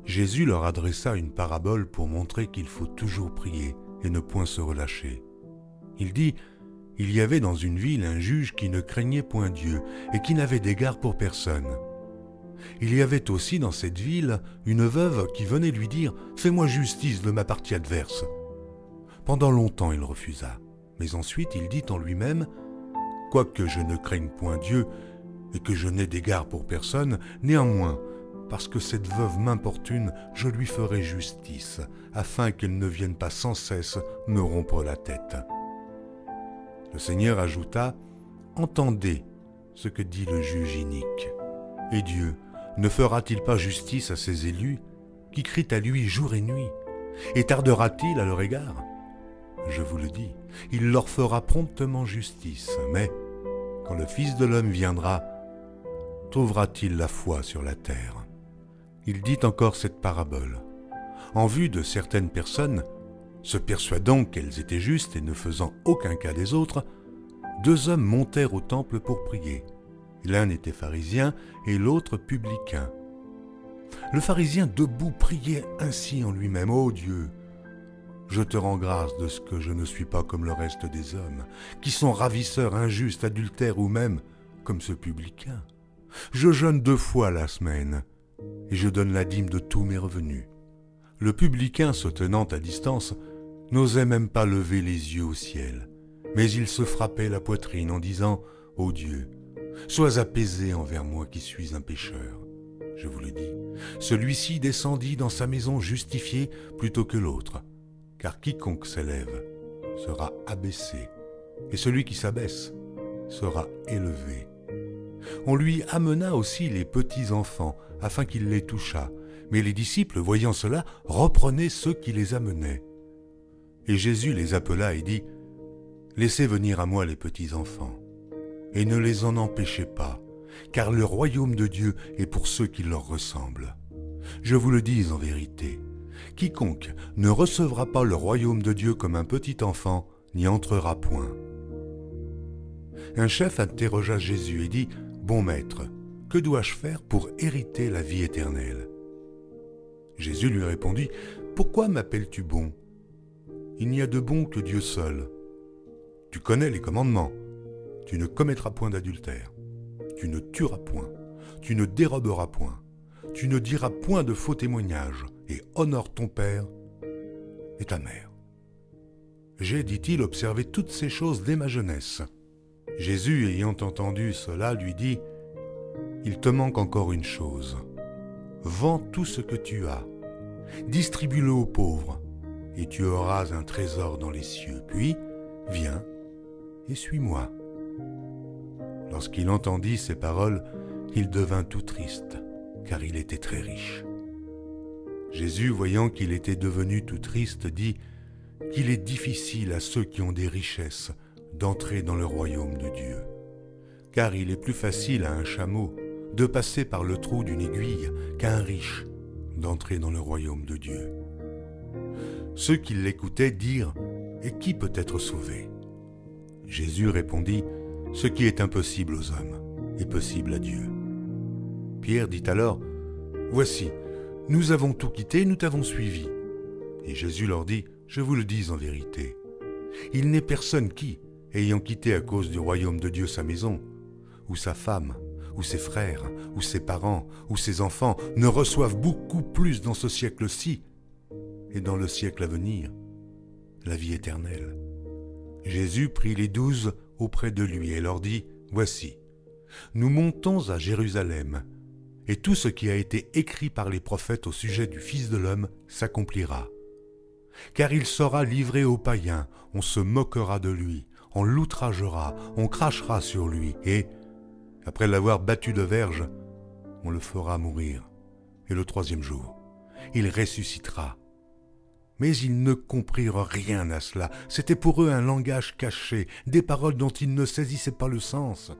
Jésus leur adressa une parabole pour montrer qu'il faut toujours prier et ne point se relâcher. Il dit « Il y avait dans une ville un juge qui ne craignait point Dieu et qui n'avait d'égard pour personne. Il y avait aussi dans cette ville une veuve qui venait lui dire « Fais-moi justice de ma partie adverse ». Pendant longtemps il refusa, mais ensuite il dit en lui-même « Quoique je ne craigne point Dieu et que je n'ai d'égard pour personne, néanmoins, parce que cette veuve m'importune, je lui ferai justice, afin qu'elle ne vienne pas sans cesse me rompre la tête. » Le Seigneur ajouta « Entendez ce que dit le juge inique. Et Dieu ne fera-t-il pas justice à ses élus, qui crient à lui jour et nuit? Et tardera-t-il à leur égard? Je vous le dis, il leur fera promptement justice, mais quand le Fils de l'homme viendra, trouvera-t-il la foi sur la terre ?» Il dit encore cette parabole. En vue de certaines personnes, se persuadant qu'elles étaient justes et ne faisant aucun cas des autres, deux hommes montèrent au temple pour prier. L'un était pharisien et l'autre publicain. Le pharisien debout priait ainsi en lui-même: « Ô Dieu, je te rends grâce de ce que je ne suis pas comme le reste des hommes, qui sont ravisseurs, injustes, adultères ou même comme ce publicain. Je jeûne 2 fois la semaine et je donne la dîme de tous mes revenus. » Le publicain, se tenant à distance, n'osait même pas lever les yeux au ciel, mais il se frappait la poitrine en disant « Ô Dieu, sois apaisé envers moi qui suis un pécheur. » Je vous le dis, celui-ci descendit dans sa maison justifié plutôt que l'autre, car quiconque s'élève sera abaissé, et celui qui s'abaisse sera élevé. On lui amena aussi les petits-enfants, afin qu'il les touchât, mais les disciples, voyant cela, reprenaient ceux qui les amenaient. Et Jésus les appela et dit « Laissez venir à moi les petits-enfants, et ne les en empêchez pas, car le royaume de Dieu est pour ceux qui leur ressemblent. Je vous le dis en vérité, quiconque ne recevra pas le royaume de Dieu comme un petit enfant n'y entrera point. » Un chef interrogea Jésus et dit « Bon maître, que dois-je faire pour hériter la vie éternelle ?» Jésus lui répondit « Pourquoi m'appelles-tu bon? Il n'y a de bon que Dieu seul. Tu connais les commandements. Tu ne commettras point d'adultère. Tu ne tueras point. Tu ne déroberas point. Tu ne diras point de faux témoignages. Et honore ton père et ta mère. J'ai, dit-il, observé toutes ces choses dès ma jeunesse. » Jésus, ayant entendu cela, lui dit « Il te manque encore une chose. Vends tout ce que tu as, distribue-le aux pauvres, et tu auras un trésor dans les cieux. Puis, viens et suis-moi. » Lorsqu'il entendit ces paroles, il devint tout triste, car il était très riche. Jésus, voyant qu'il était devenu tout triste, dit qu'il est difficile à ceux qui ont des richesses d'entrer dans le royaume de Dieu. Car il est plus facile à un chameau de passer par le trou d'une aiguille qu'à un riche d'entrer dans le royaume de Dieu. Ceux qui l'écoutaient dirent « Et qui peut être sauvé ?» Jésus répondit « Ce qui est impossible aux hommes est possible à Dieu. » Pierre dit alors « Voici, nous avons tout quitté, nous t'avons suivi. » Et Jésus leur dit « Je vous le dis en vérité, il n'est personne qui, ayant quitté à cause du royaume de Dieu sa maison, ou sa femme, ou ses frères, ou ses parents, ou ses enfants, ne reçoive beaucoup plus dans ce siècle-ci et dans le siècle à venir, la vie éternelle. » Jésus prit les 12 auprès de lui et leur dit « Voici, nous montons à Jérusalem, et tout ce qui a été écrit par les prophètes au sujet du Fils de l'homme s'accomplira. Car il sera livré aux païens, on se moquera de lui, on l'outragera, on crachera sur lui, et, après l'avoir battu de verge, on le fera mourir. Et le 3e jour, il ressuscitera. » Mais ils ne comprirent rien à cela. C'était pour eux un langage caché, des paroles dont ils ne saisissaient pas le sens.